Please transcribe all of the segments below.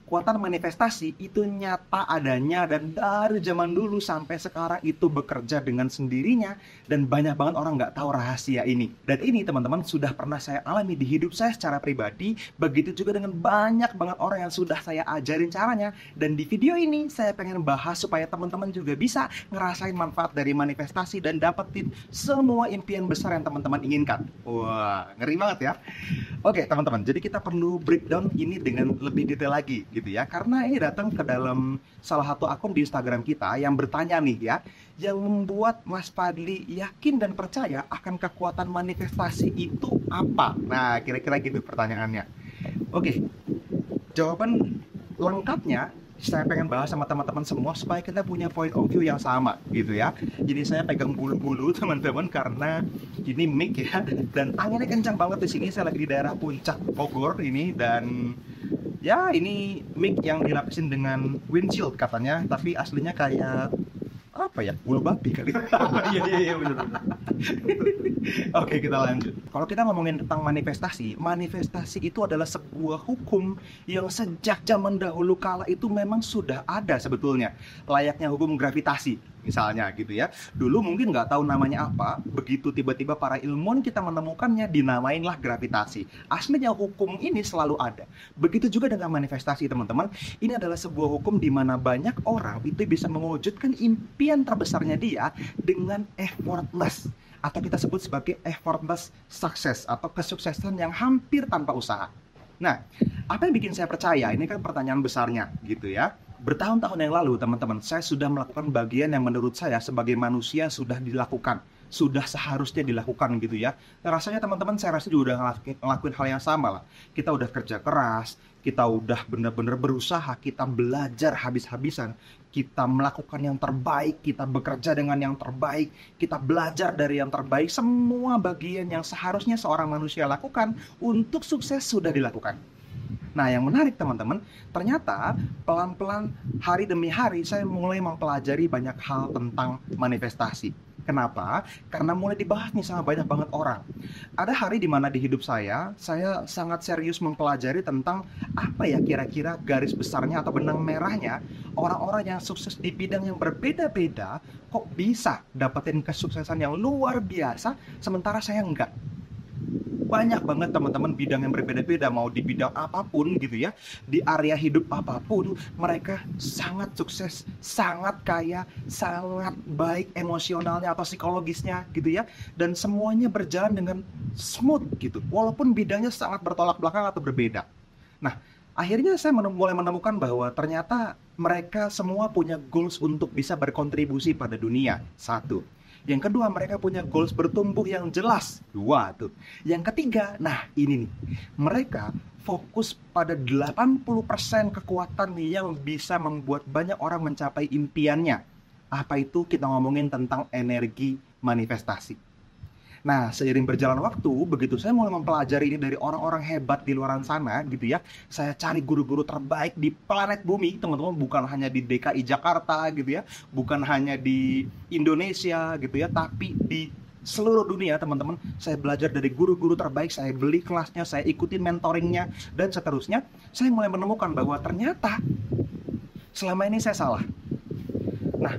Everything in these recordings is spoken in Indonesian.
kekuatan manifestasi itu nyata adanya dan dari zaman dulu sampai sekarang itu bekerja dengan sendirinya dan banyak banget orang nggak tahu rahasia ini. Dan ini teman-teman sudah pernah saya alami di hidup saya secara pribadi, begitu juga dengan banyak banget orang yang sudah saya ajarin caranya. Dan di video ini saya pengen bahas supaya teman-teman juga bisa ngerasain manfaat dari manifestasi dan dapetin semua impian besar yang teman-teman inginkan. Wah, ngeri banget ya. Oke teman-teman, jadi kita perlu breakdown ini dengan lebih detail lagi gitu ya. Karena ini datang ke dalam salah satu akun di Instagram kita yang bertanya nih ya, yang membuat Mas Fadli yakin dan percaya akan kekuatan manifestasi itu apa? Nah, kira-kira gitu pertanyaannya. Oke, jawaban lengkapnya saya pengen bahas sama teman-teman semua supaya kita punya point of view yang sama gitu ya. Jadi saya pegang bulu-bulu teman-teman karena ini mic ya, dan anginnya kencang banget di sini. Saya lagi di daerah puncak Bogor ini, dan ya ini mic yang dilapisin dengan windshield katanya, tapi aslinya kayak apa ya, bulu babi kali. Iya benar. Oke, kita lanjut. Kalau kita ngomongin tentang manifestasi, manifestasi itu adalah sebuah hukum yang sejak zaman dahulu kala itu memang sudah ada sebetulnya. Layaknya hukum gravitasi misalnya gitu ya. Dulu mungkin nggak tahu namanya apa, begitu tiba-tiba para ilmuwan kita menemukannya, dinamainlah gravitasi. Aslinya hukum ini selalu ada. Begitu juga dengan manifestasi teman-teman. Ini adalah sebuah hukum di mana banyak orang itu bisa mewujudkan impian terbesarnya dia dengan effortless, atau kita sebut sebagai effortless success atau kesuksesan yang hampir tanpa usaha. Nah, apa yang bikin saya percaya? Ini kan pertanyaan besarnya gitu ya. Bertahun-tahun yang lalu teman-teman, saya sudah melakukan bagian yang menurut saya sebagai manusia sudah dilakukan, sudah seharusnya dilakukan gitu ya. Rasanya teman-teman, saya rasa juga udah ngelakuin hal yang sama lah. Kita udah kerja keras, kita udah benar-benar berusaha, kita belajar habis-habisan, kita melakukan yang terbaik, kita bekerja dengan yang terbaik, kita belajar dari yang terbaik. Semua bagian yang seharusnya seorang manusia lakukan untuk sukses sudah dilakukan. Nah, yang menarik teman-teman, ternyata pelan-pelan hari demi hari saya mulai mempelajari banyak hal tentang manifestasi. Kenapa? Karena mulai dibahas nih sama banyak banget orang. Ada hari di mana di hidup saya sangat serius mempelajari tentang apa ya kira-kira garis besarnya atau benang merahnya orang-orang yang sukses di bidang yang berbeda-beda kok bisa dapetin kesuksesan yang luar biasa, sementara saya enggak. Banyak banget teman-teman bidang yang berbeda-beda, mau di bidang apapun gitu ya, di area hidup apapun, mereka sangat sukses, sangat kaya, sangat baik emosionalnya atau psikologisnya gitu ya, dan semuanya berjalan dengan smooth gitu, walaupun bidangnya sangat bertolak belakang atau berbeda. Nah, akhirnya saya mulai menemukan bahwa ternyata mereka semua punya goals untuk bisa berkontribusi pada dunia. Satu. Yang kedua, mereka punya goals bertumbuh yang jelas. Dua tuh. Yang ketiga, nah ini nih. Mereka fokus pada 80% kekuatan yang bisa membuat banyak orang mencapai impiannya. Apa itu? Kita ngomongin tentang energi manifestasi. Nah, seiring berjalan waktu, begitu saya mulai mempelajari ini dari orang-orang hebat di luar sana gitu ya. Saya cari guru-guru terbaik di planet bumi, teman-teman, bukan hanya di DKI Jakarta gitu ya, bukan hanya di Indonesia gitu ya, tapi di seluruh dunia teman-teman. Saya belajar dari guru-guru terbaik, saya beli kelasnya, saya ikutin mentoringnya, dan seterusnya. Saya mulai menemukan bahwa ternyata selama ini saya salah. Nah,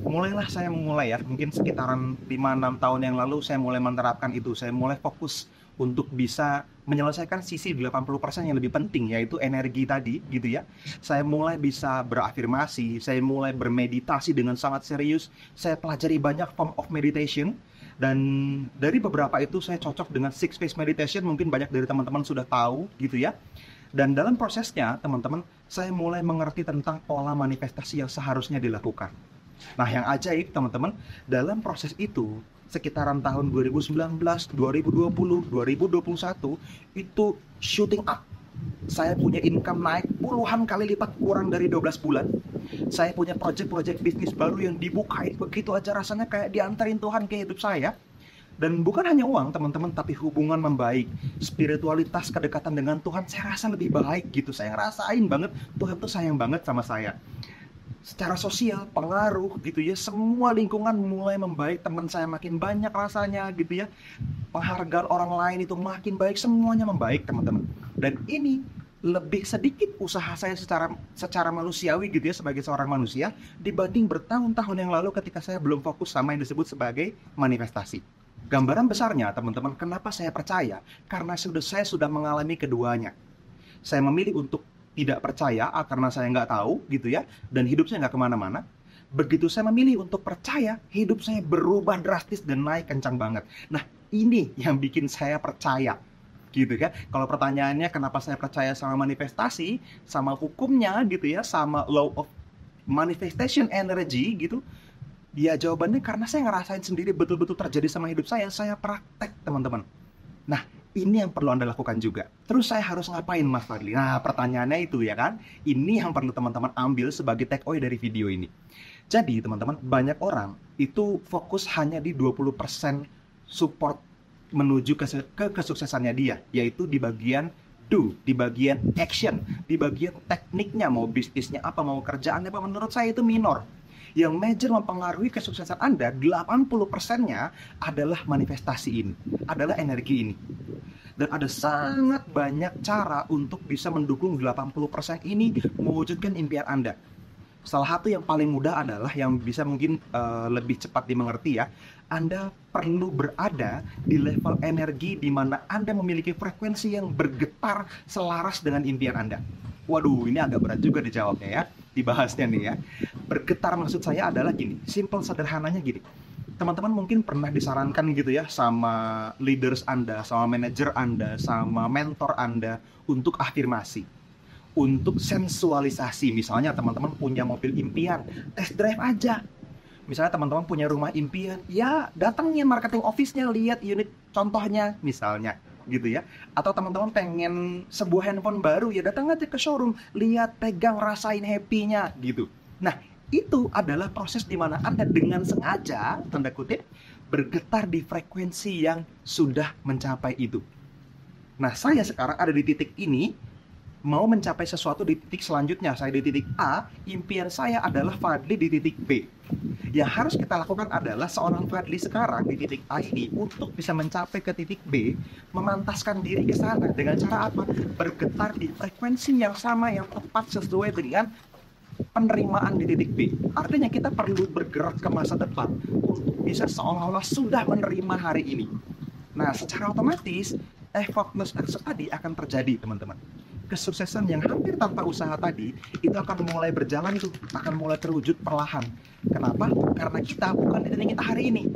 mulailah saya ya, mungkin sekitaran 5-6 tahun yang lalu saya mulai menerapkan itu. Saya mulai fokus untuk bisa menyelesaikan sisi 80% yang lebih penting, yaitu energi tadi gitu ya. Saya mulai bisa berafirmasi, saya mulai bermeditasi dengan sangat serius. Saya pelajari banyak form of meditation, dan dari beberapa itu saya cocok dengan six phase meditation. Mungkin banyak dari teman-teman sudah tahu gitu ya. Dan dalam prosesnya teman-teman, saya mulai mengerti tentang pola manifestasi yang seharusnya dilakukan. Nah, yang ajaib teman-teman, dalam proses itu sekitaran tahun 2019, 2020, 2021 itu shooting up. Saya punya income naik puluhan kali lipat kurang dari 12 bulan. Saya punya project-project bisnis baru yang dibukain begitu aja, rasanya kayak diantarin Tuhan ke hidup saya. Dan bukan hanya uang teman-teman, tapi hubungan membaik, spiritualitas, kedekatan dengan Tuhan saya rasa lebih baik gitu. Saya ngerasain banget Tuhan tuh sayang banget sama saya. Secara sosial, pengaruh gitu ya, semua lingkungan mulai membaik, teman saya makin banyak rasanya gitu ya, penghargaan orang lain itu makin baik, semuanya membaik teman-teman. Dan ini lebih sedikit usaha saya secara manusiawi gitu ya, sebagai seorang manusia, dibanding bertahun-tahun yang lalu ketika saya belum fokus sama yang disebut sebagai manifestasi. Gambaran besarnya teman-teman, kenapa saya percaya? Karena saya sudah mengalami keduanya. Saya memilih untuk tidak percaya karena saya nggak tahu gitu ya, dan hidup saya nggak kemana-mana. Begitu saya memilih untuk percaya, hidup saya berubah drastis dan naik kencang banget. Nah, ini yang bikin saya percaya gitu kan. Kalau pertanyaannya kenapa saya percaya sama manifestasi, sama hukumnya gitu ya, sama law of manifestation energy gitu, ya jawabannya karena saya ngerasain sendiri betul-betul terjadi sama hidup saya praktek teman-teman. Nah, ini yang perlu Anda lakukan juga. Terus saya harus ngapain Mas Fadli? Nah, pertanyaannya itu ya kan, ini yang perlu teman-teman ambil sebagai take away dari video ini. Jadi teman-teman, banyak orang itu fokus hanya di 20% support menuju ke kesuksesannya dia, yaitu di bagian do, di bagian action, di bagian tekniknya, mau bisnisnya apa, mau kerjaannya apa, menurut saya itu minor. Yang major mempengaruhi kesuksesan Anda, 80%-nya adalah manifestasi ini, adalah energi ini. Dan ada sangat banyak cara untuk bisa mendukung 80% ini mewujudkan impian Anda. Salah satu yang paling mudah adalah yang bisa mungkin lebih cepat dimengerti ya. Anda perlu berada di level energi di mana Anda memiliki frekuensi yang bergetar selaras dengan impian Anda. Waduh, ini agak berat juga dijawabnya ya, dibahasnya nih ya. Bergetar maksud saya adalah gini, simple sederhananya gini. Teman-teman mungkin pernah disarankan gitu ya sama leaders Anda, sama manajer Anda, sama mentor Anda untuk afirmasi, untuk sensualisasi. Misalnya teman-teman punya mobil impian, test drive aja. Misalnya teman-teman punya rumah impian, ya datangin marketing office-nya, lihat unit contohnya misalnya gitu ya. Atau teman-teman pengen sebuah handphone baru, ya datang aja ke showroom, lihat, pegang, rasain happy-nya gitu. Nah, itu adalah proses di mana Anda dengan sengaja, tanda kutip, bergetar di frekuensi yang sudah mencapai itu. Nah, saya sekarang ada di titik ini, mau mencapai sesuatu di titik selanjutnya. Saya di titik A, impian saya adalah Fadli di titik B. Yang harus kita lakukan adalah seorang Fadli sekarang di titik A ini untuk bisa mencapai ke titik B, memantaskan diri ke sana dengan cara apa? Bergetar di frekuensi yang sama, yang tepat sesuai dengan penerimaan di titik B. Artinya kita perlu bergerak ke masa depan untuk bisa seolah-olah sudah menerima hari ini. Nah, secara otomatis effortless action tadi akan terjadi, teman-teman. Kesuksesan yang hampir tanpa usaha tadi itu akan mulai berjalan tuh, akan mulai terwujud perlahan. Kenapa? Karena kita bukan di titik kita hari ini.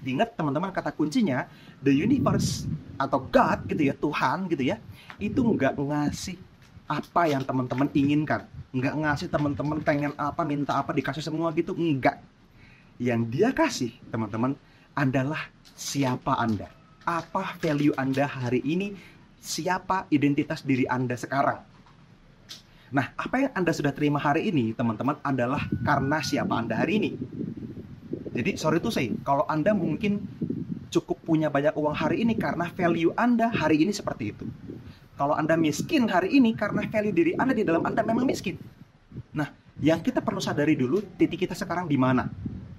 Ingat teman-teman, kata kuncinya the universe atau God gitu ya, Tuhan gitu ya, itu nggak ngasih apa yang teman-teman inginkan, nggak ngasih teman-teman pengen apa, minta apa, dikasih semua gitu, enggak. Yang dia kasih teman-teman adalah siapa Anda, apa value Anda hari ini, siapa identitas diri Anda sekarang. Nah, apa yang Anda sudah terima hari ini, teman-teman, adalah karena siapa Anda hari ini. Jadi, sorry to say, kalau Anda mungkin cukup punya banyak uang hari ini karena value Anda hari ini seperti itu. Kalau Anda miskin hari ini karena value diri Anda di dalam Anda memang miskin. Nah, yang kita perlu sadari dulu, titik kita sekarang di mana.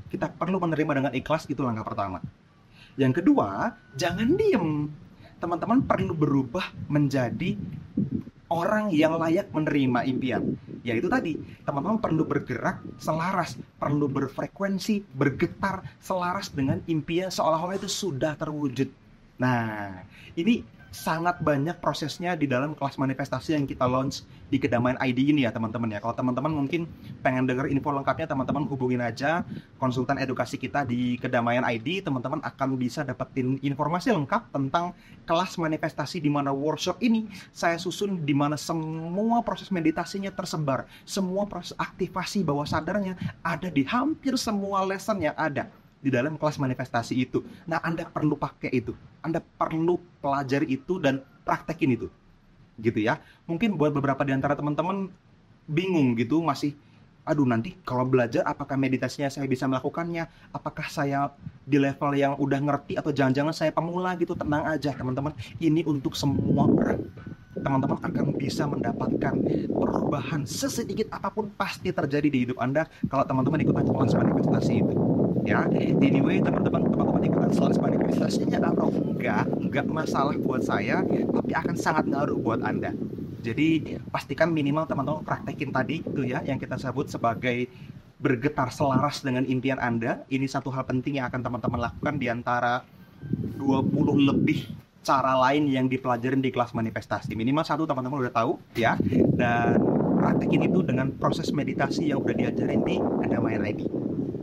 Kita perlu menerima dengan ikhlas, itu langkah pertama. Yang kedua, jangan diem. Teman-teman perlu berubah menjadi orang yang layak menerima impian. Yaitu tadi, teman-teman perlu bergerak selaras, perlu berfrekuensi, bergetar selaras dengan impian seolah-olah itu sudah terwujud. Nah, ini sangat banyak prosesnya di dalam kelas manifestasi yang kita launch di Kedamaian ID ini ya teman-teman ya. Kalau teman-teman mungkin pengen denger info lengkapnya, teman-teman hubungin aja konsultan edukasi kita di Kedamaian ID. Teman-teman akan bisa dapetin informasi lengkap tentang kelas manifestasi di mana workshop ini saya susun, di mana semua proses meditasinya tersebar, semua proses aktivasi bawah sadarnya ada di hampir semua lesson yang ada di dalam kelas manifestasi itu. Nah, Anda perlu pakai itu. Anda perlu pelajari itu dan praktekin itu. Gitu ya. Mungkin buat beberapa di antara teman-teman bingung gitu, masih aduh nanti kalau belajar apakah meditasinya saya bisa melakukannya? Apakah saya di level yang udah ngerti atau jangan-jangan saya pemula gitu? Tenang aja teman-teman. Ini untuk semua orang. Teman-teman akan bisa mendapatkan perubahan sesedikit apapun pasti terjadi di hidup Anda kalau teman-teman ikutan kelas manifestasi itu. Ya, anyway teman-teman ikutan kelas manifestasinya atau enggak masalah buat saya, tapi akan sangat ngaruh buat Anda. Jadi pastikan minimal teman-teman praktekin tadi itu ya yang kita sebut sebagai bergetar selaras dengan impian Anda. Ini satu hal penting yang akan teman-teman lakukan di antara 20 lebih cara lain yang dipelajarin di kelas manifestasi. Minimal satu teman-teman udah tahu ya. Dan praktekin itu dengan proses meditasi yang udah diajarin di Kedamaian ID.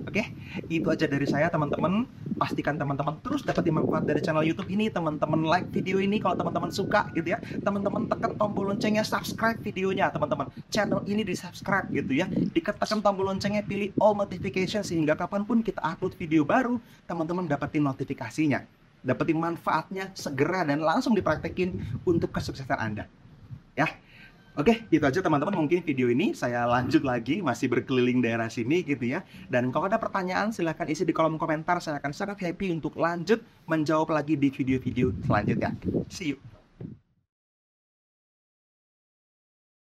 Oke, itu aja dari saya teman-teman. Pastikan teman-teman terus dapat manfaat dari channel YouTube ini. Teman-teman like video ini kalau teman-teman suka gitu ya. Teman-teman tekan tombol loncengnya, subscribe videonya teman-teman. Channel ini di subscribe gitu ya. Ditekan tombol loncengnya, pilih all notification sehingga kapanpun kita upload video baru, teman-teman dapetin notifikasinya, dapetin manfaatnya segera dan langsung dipraktekin untuk kesuksesan Anda. Ya. Oke, itu aja teman-teman. Mungkin video ini saya lanjut lagi, masih berkeliling daerah sini gitu ya. Dan kalau ada pertanyaan silahkan isi di kolom komentar. Saya akan sangat happy untuk lanjut menjawab lagi di video-video selanjutnya. See you.